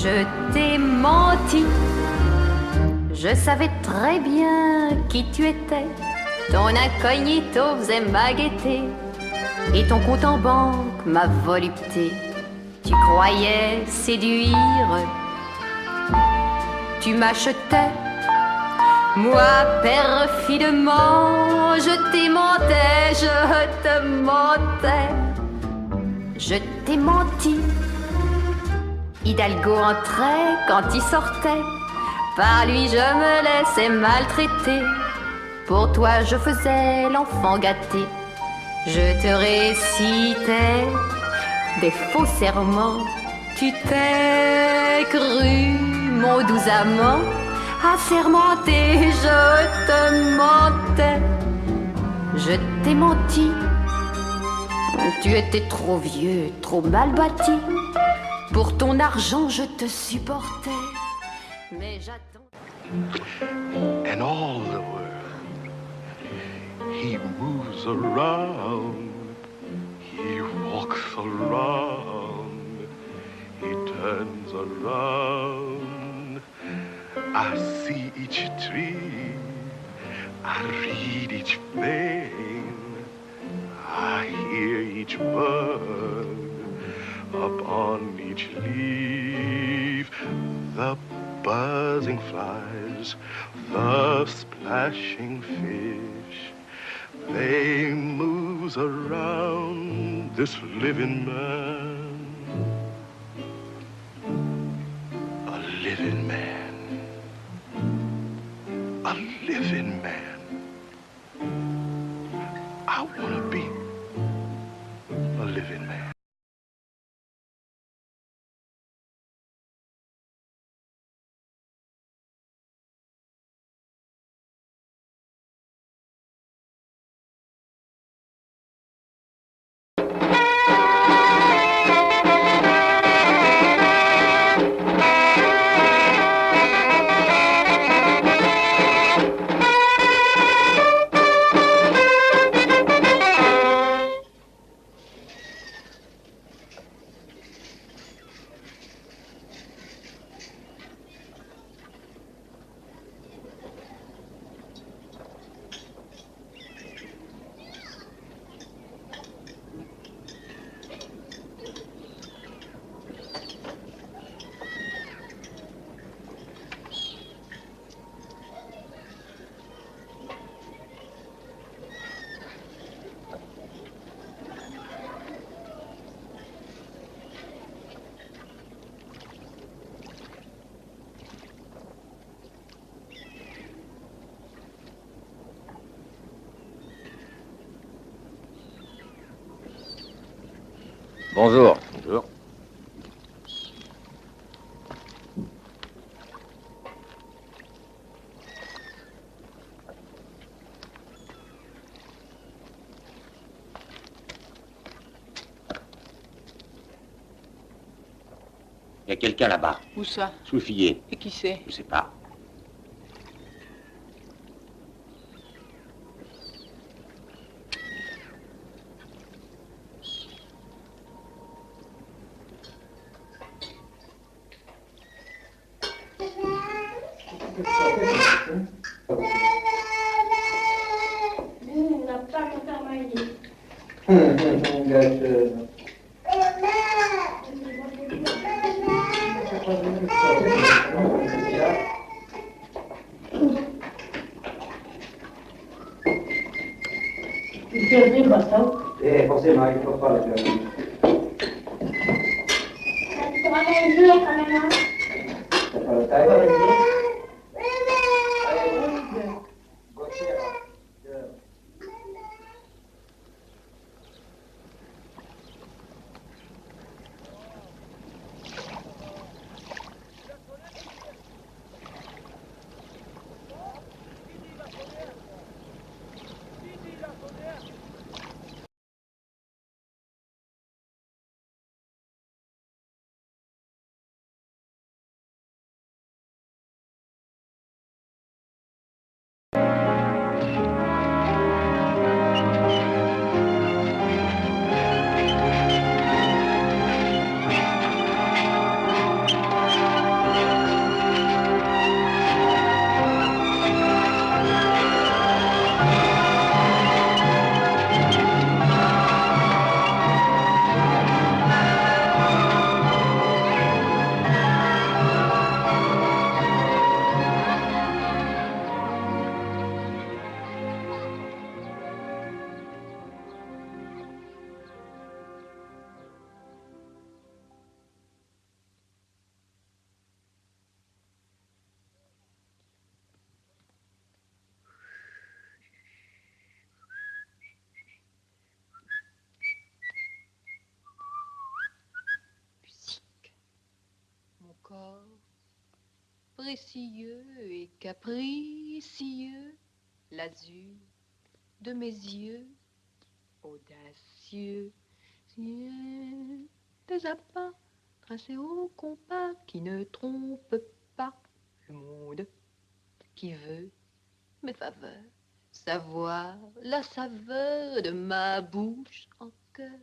Je t'ai menti. Je savais très bien qui tu étais. Ton incognito faisait ma gaieté et ton compte en banque ma volupté. Tu croyais séduire, tu m'achetais. Moi, perfidement, je t'aimantais, je te mentais. Je t'ai menti. Hidalgo entrait quand il sortait. Par lui je me laissais maltraiter. Pour toi je faisais l'enfant gâté. Je te récitais des faux serments. Tu t'es cru, mon doux amant, assermenté, je te mentais. Je t'ai menti. Tu étais trop vieux, trop mal bâti. Pour ton argent je te supportais. Mais j'attends. And all the world, he moves around, he walks around, he turns around. I see each tree, I read each thing, I hear each bird upon each leaf, the buzzing flies, the splashing fish, they moves around this living man, a living man, a living man. I want to be a living man. Bonjour. Bonjour. Il y a quelqu'un là-bas, Où ça? sous le figuier. Et qui c'est? Je sais pas. Forcément, il faut pas le faire. Ça fait le taille. précieux et capricieux, l'azur de mes yeux, audacieux, des appâts tracés au compas qui ne trompent pas le monde qui veut mes faveurs, savoir la saveur de ma bouche en cœur.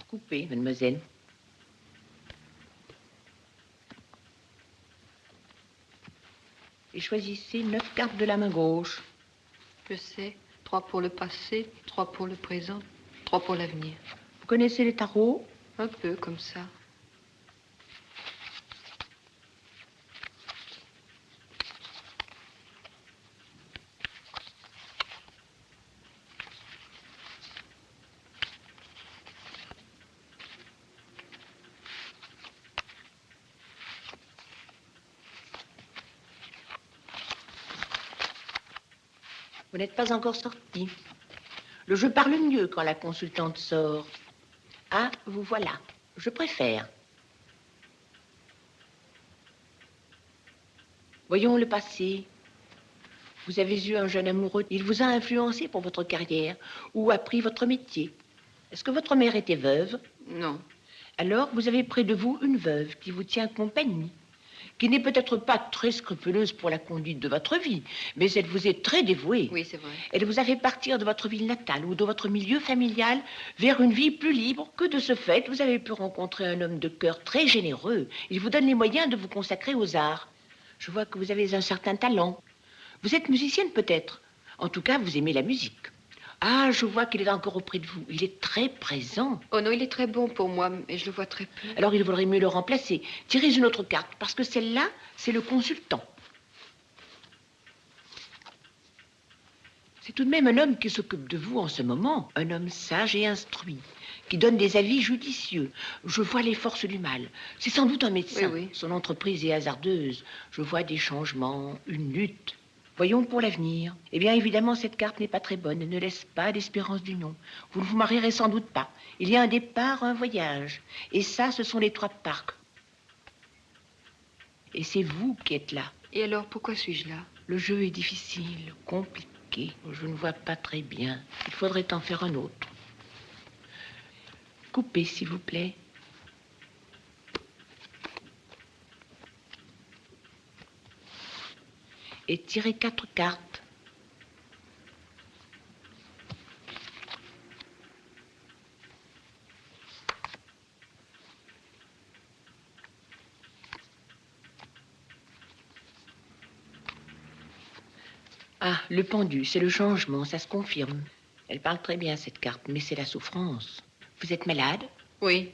Coupez, mademoiselle. Et choisissez 9 cartes de la main gauche. Je sais. 3 pour le passé, 3 pour le présent, 3 pour l'avenir. Vous connaissez les tarots? Un peu comme ça. Vous n'êtes pas encore sorti. Le jeu parle mieux quand la consultante sort. Ah, vous voilà. Je préfère. Voyons le passé. Vous avez eu un jeune amoureux. Il vous a influencé pour votre carrière ou appris votre métier. Est-ce que votre mère était veuve? Non. Alors, vous avez près de vous une veuve qui vous tient compagnie, qui n'est peut-être pas très scrupuleuse pour la conduite de votre vie, mais elle vous est très dévouée. Oui, c'est vrai. Elle vous a fait partir de votre ville natale ou de votre milieu familial vers une vie plus libre. Que de ce fait, vous avez pu rencontrer un homme de cœur très généreux. Il vous donne les moyens de vous consacrer aux arts. Je vois que vous avez un certain talent. Vous êtes musicienne peut-être. En tout cas, vous aimez la musique. Ah, je vois qu'il est encore auprès de vous. Il est très présent. Oh non, il est très bon pour moi, mais je le vois très peu. Alors, il vaudrait mieux le remplacer. Tirez une autre carte, parce que celle-là, c'est le consultant. C'est tout de même un homme qui s'occupe de vous en ce moment. Un homme sage et instruit, qui donne des avis judicieux. Je vois les forces du mal. C'est sans doute un médecin. Oui, oui. Son entreprise est hasardeuse. Je vois des changements, une lutte. Voyons pour l'avenir. Eh bien, évidemment, cette carte n'est pas très bonne. Elle ne laisse pas d'espérance d'union. Vous ne vous marierez sans doute pas. Il y a un départ, un voyage. Et ça, ce sont les 3 parcs. Et c'est vous qui êtes là. Et alors, pourquoi suis-je là? Le jeu est difficile, compliqué. Je ne vois pas très bien. Il faudrait en faire un autre. Coupez, s'il vous plaît. Et tirez 4 cartes. Ah, le pendu, c'est le changement, ça se confirme. Elle parle très bien, cette carte, mais c'est la souffrance. Vous êtes malade? Oui.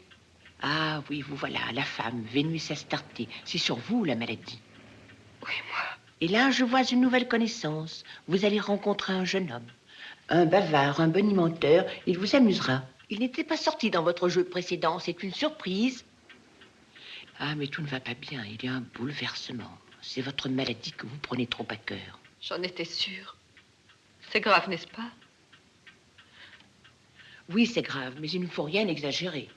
Ah oui, vous voilà, la femme, Vénus Astarté. C'est sur vous, la maladie. Oui, moi. Et là, je vois une nouvelle connaissance. Vous allez rencontrer un jeune homme. Un bavard, un bonimenteur. Il vous amusera. Il n'était pas sorti dans votre jeu précédent. C'est une surprise. Ah, mais tout ne va pas bien. Il y a un bouleversement. C'est votre maladie que vous prenez trop à cœur. J'en étais sûre. C'est grave, n'est-ce pas? Oui, c'est grave, mais il ne faut rien exagérer.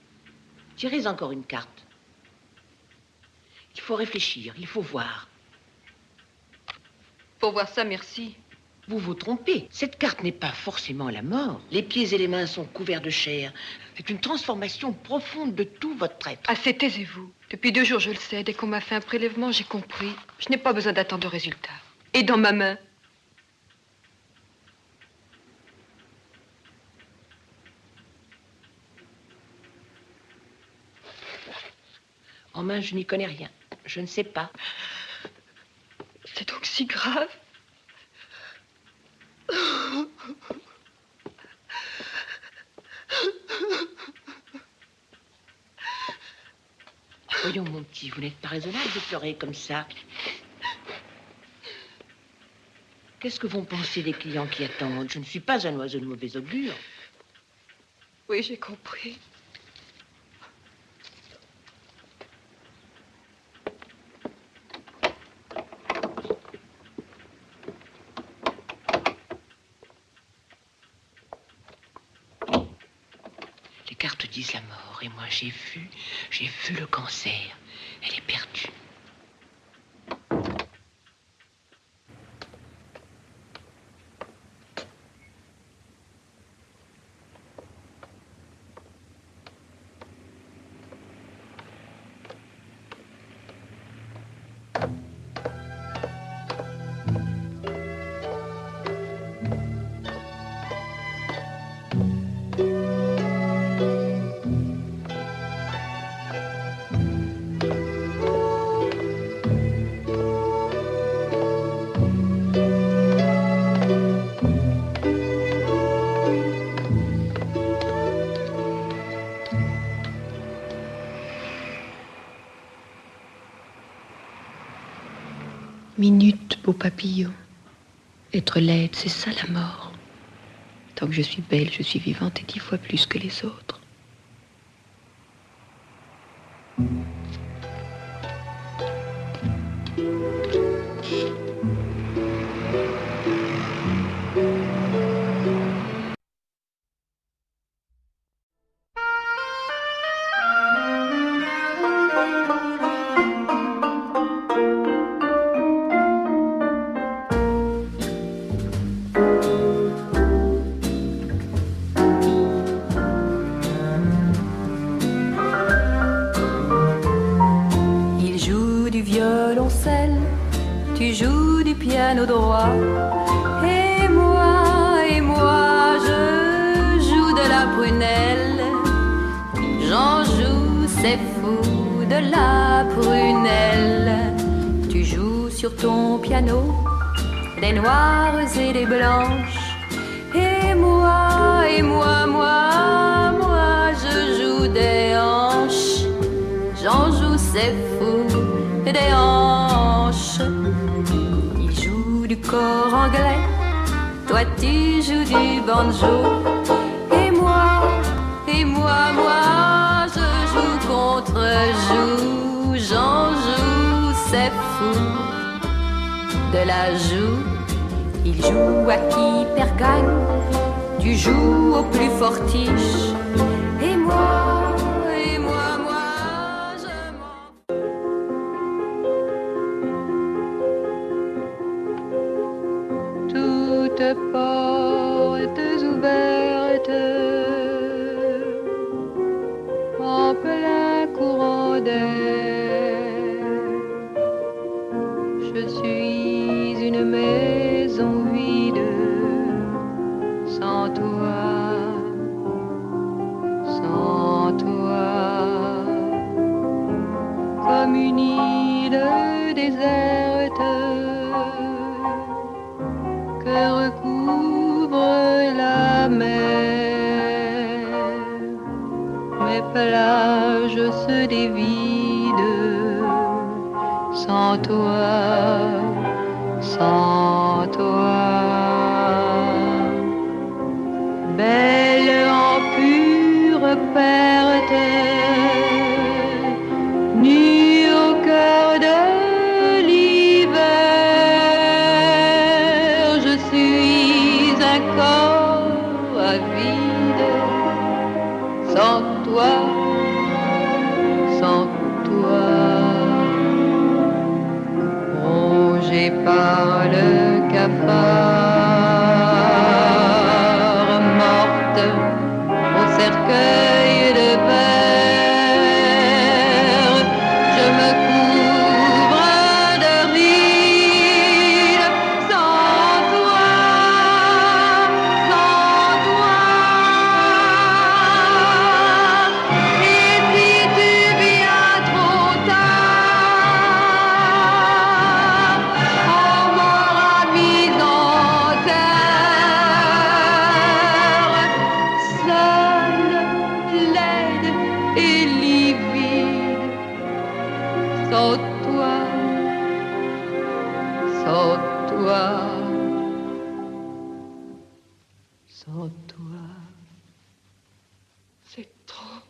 Tirez encore une carte. Il faut réfléchir, il faut voir. Pour voir ça, merci. Vous vous trompez. Cette carte n'est pas forcément la mort. Les pieds et les mains sont couverts de chair. C'est une transformation profonde de tout votre être. Assez, taisez-vous. Depuis 2 jours, je le sais. Dès qu'on m'a fait un prélèvement, j'ai compris. Je n'ai pas besoin d'attendre de résultat. Et dans ma main, En main, je n'y connais rien. Je ne sais pas. c'est donc si grave. Voyons, mon petit, vous n'êtes pas raisonnable de pleurer comme ça. Qu'est-ce que vont penser les clients qui attendent? Je ne suis pas un oiseau de mauvais augure. Oui, j'ai compris. Les cartes disent la mort, et moi j'ai vu le cancer. Elle est perdue. Minute, beau papillon. Être laide, c'est ça la mort. Tant que je suis belle, je suis vivante et 10 fois plus que les autres. Il joue du violoncelle, tu joues du piano droit. Et moi, je joue de la prunelle. J'en joue, c'est fou, de la prunelle. Tu joues sur ton piano des noires et des blanches. Et moi, je joue des hanches. J'en joue, c'est fou, des hanches. Il joue du cor anglais, toi tu joues du banjo. Et moi, je joue contre joue. J'en joue, c'est fou, de la joue. Il joue à qui perd gagne, tu joues au plus fortiche. Et moi, je m'en... Toutes portes ouvertes en plein courant d'air. Je suis une maison vide sans toi, comme une île déserte que recouvre la mer. Mes plages se dévident sans toi, sans toi. Belle en pure perte, nue au cœur de l'hiver, je suis un corps avide, sans toi, sans toi, rongé par le cafard, morte au cercueil de verre. Je me couvre de rides sans toi, sans toi. Et si tu viens trop tard, on m'aura mis en terre, seule, laide et livide, sans toi, sans toi, sans toi, c'est trop.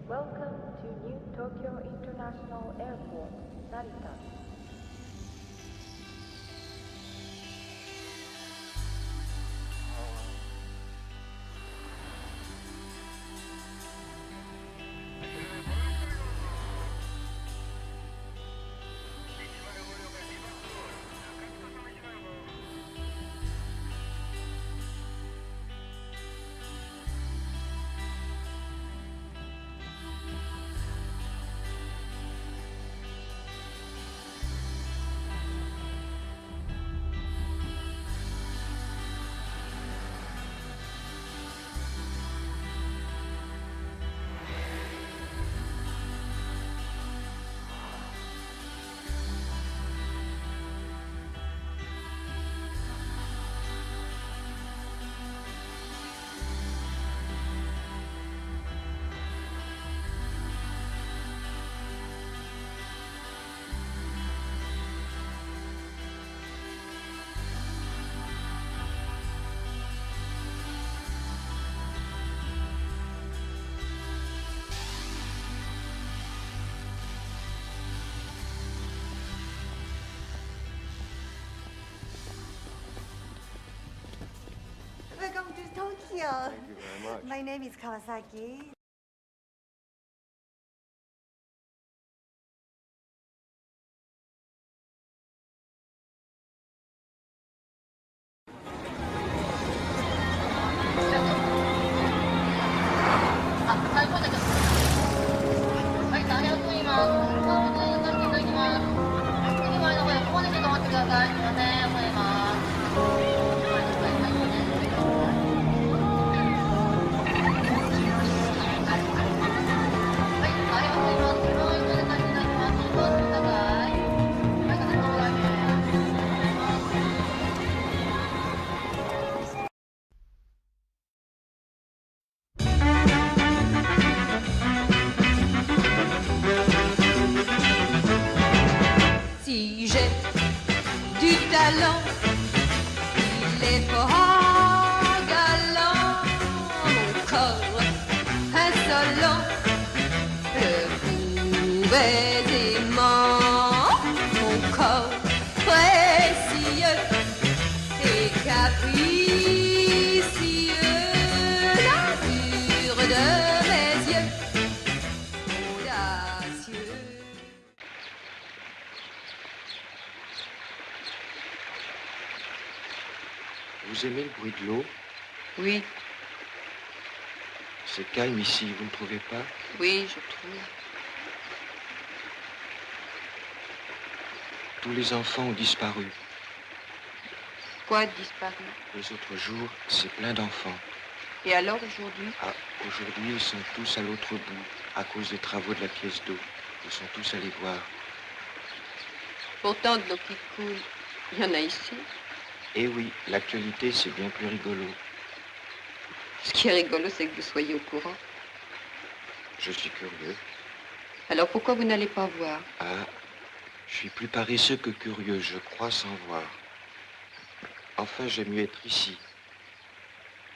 Welcome to New Tokyo International Airport, Narita. you. Thank you very much. My name is Kawasaki. Si j'ai du talent, il est fort galant, mon corps insolent, le pouvait aimant, mon corps précieux et capricieux, la pure de mes yeux, audacieux. Vous aimez le bruit de l'eau? Oui, C'est calme ici, vous ne trouvez pas? oui, je trouve. Tous les enfants ont disparu. Quoi disparu? Les autres jours, c'est plein d'enfants. Et alors aujourd'hui? Ah, aujourd'hui, ils sont tous à l'autre bout, à cause des travaux de la pièce d'eau. Ils sont tous allés voir. Pourtant, de l'eau qui coule, il y en a ici. Eh oui, l'actualité, c'est bien plus rigolo. Ce qui est rigolo, c'est que vous soyez au courant. Je suis curieux. Alors pourquoi vous n'allez pas voir? Ah, je suis plus paresseux que curieux, je crois sans voir. Enfin, j'aime mieux être ici.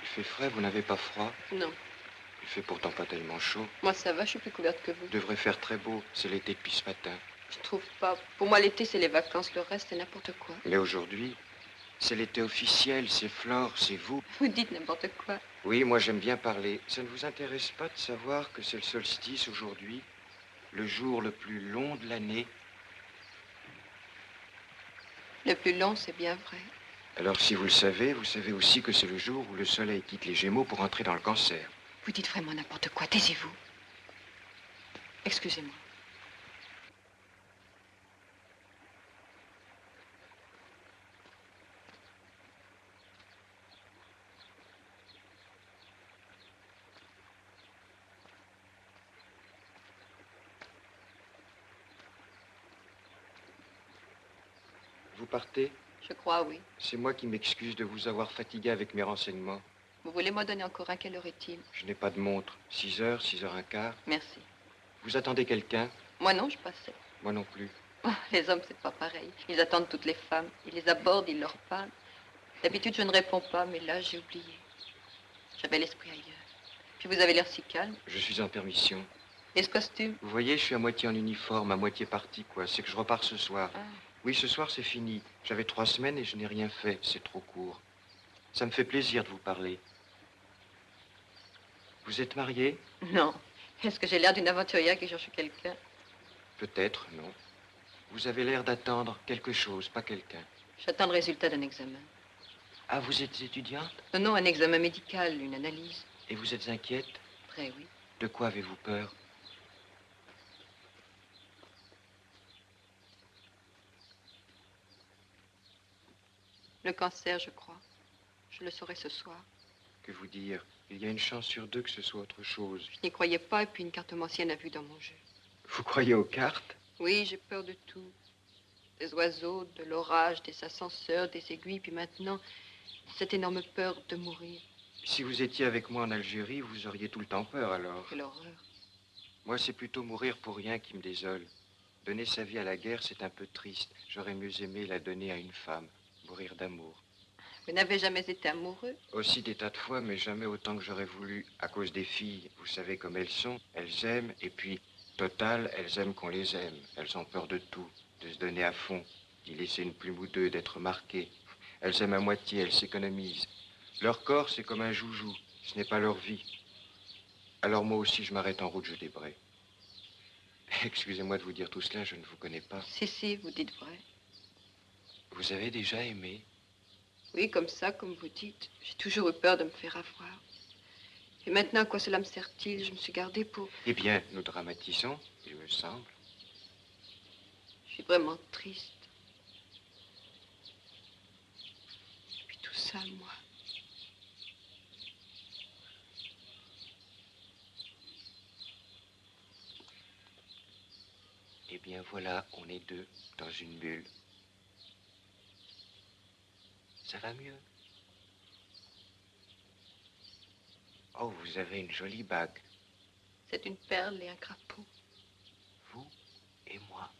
Il fait frais, vous n'avez pas froid? Non, Il fait pourtant pas tellement chaud. moi ça va, je suis plus couverte que vous. Il devrait faire très beau, c'est l'été depuis ce matin. Je trouve pas. Pour moi, l'été, c'est les vacances, le reste, c'est n'importe quoi. Mais aujourd'hui, c'est l'été officiel, c'est Flore, c'est vous. Vous dites n'importe quoi. Oui, moi j'aime bien parler. Ça ne vous intéresse pas de savoir que c'est le solstice aujourd'hui, le jour le plus long de l'année? Le plus long, c'est bien vrai. Alors si vous le savez, vous savez aussi que c'est le jour où le soleil quitte les Gémeaux pour entrer dans le Cancer. Vous dites vraiment n'importe quoi, taisez-vous. Excusez-moi. Vous partez? Je crois, oui. C'est moi qui m'excuse de vous avoir fatigué avec mes renseignements. Vous voulez m'en donner encore un? Quelle heure est-il? Je n'ai pas de montre. 6 heures, 6h15. Merci. Vous attendez quelqu'un? Moi non, je passais. Moi non plus. Oh, les hommes, c'est pas pareil. Ils attendent toutes les femmes. Ils les abordent, ils leur parlent. D'habitude, je ne réponds pas, mais là, j'ai oublié. J'avais l'esprit ailleurs. Puis vous avez l'air si calme. Je suis en permission. Et ce costume? Vous voyez, je suis à moitié en uniforme, à moitié parti, quoi. C'est que je repars ce soir. Ah. Oui, ce soir, c'est fini. J'avais 3 semaines et je n'ai rien fait. C'est trop court. Ça me fait plaisir de vous parler. Vous êtes marié? Non. Est-ce que j'ai l'air d'une aventurière qui cherche quelqu'un? Peut-être, non. Vous avez l'air d'attendre quelque chose, pas quelqu'un. J'attends le résultat d'un examen. Ah, vous êtes étudiante? Non, non, un examen médical, une analyse. Et vous êtes inquiète? Très oui. De quoi avez-vous peur? Le cancer, je crois. Je le saurai ce soir. Que vous dire? Il y a une chance sur 2 que ce soit autre chose. Je n'y croyais pas, et puis une cartomancienne a vu dans mon jeu. Vous croyez aux cartes? Oui, j'ai peur de tout. Des oiseaux, de l'orage, des ascenseurs, des aiguilles, puis maintenant, cette énorme peur de mourir. Si vous étiez avec moi en Algérie, vous auriez tout le temps peur, alors. Quelle horreur. Moi, c'est plutôt mourir pour rien qui me désole. Donner sa vie à la guerre, c'est un peu triste. J'aurais mieux aimé la donner à une femme. Mourir d'amour. Vous n'avez jamais été amoureux? Aussi des tas de fois, mais jamais autant que j'aurais voulu. À cause des filles, vous savez comme elles sont. Elles aiment, et puis, total, elles aiment qu'on les aime. Elles ont peur de tout, de se donner à fond, d'y laisser une plume ou deux, d'être marquées. Elles aiment à moitié, elles s'économisent. Leur corps, c'est comme un joujou. Ce n'est pas leur vie. Alors moi aussi, je m'arrête en route, je débraye. Excusez-moi de vous dire tout cela, je ne vous connais pas. Si, vous dites vrai. Vous avez déjà aimé? Oui, comme ça, comme vous dites. J'ai toujours eu peur de me faire avoir. Et maintenant, à quoi cela me sert-il? Je me suis gardée pour... Eh bien, nous dramatisons, il me semble. Je suis vraiment triste. Et puis tout ça, moi. Eh bien, voilà, on est deux dans une bulle. Ça va mieux? Oh, vous avez une jolie bague. C'est une perle et un crapaud. Vous et moi.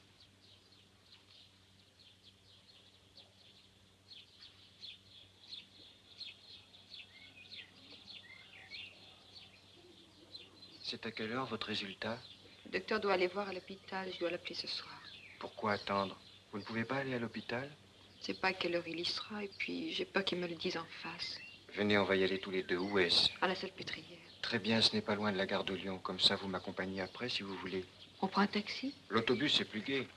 C'est à quelle heure votre résultat? Le docteur doit aller voir à l'hôpital. Je dois l'appeler ce soir. Pourquoi attendre? Vous ne pouvez pas aller à l'hôpital? Je ne sais pas à quelle heure il y sera. Et puis, j'ai peur qu'il me le dise en face. Venez, on va y aller tous les deux. Où est-ce? À la Salpêtrière. Très bien, ce n'est pas loin de la gare de Lyon. Comme ça, vous m'accompagnez après, si vous voulez. On prend un taxi? L'autobus, c'est plus gai.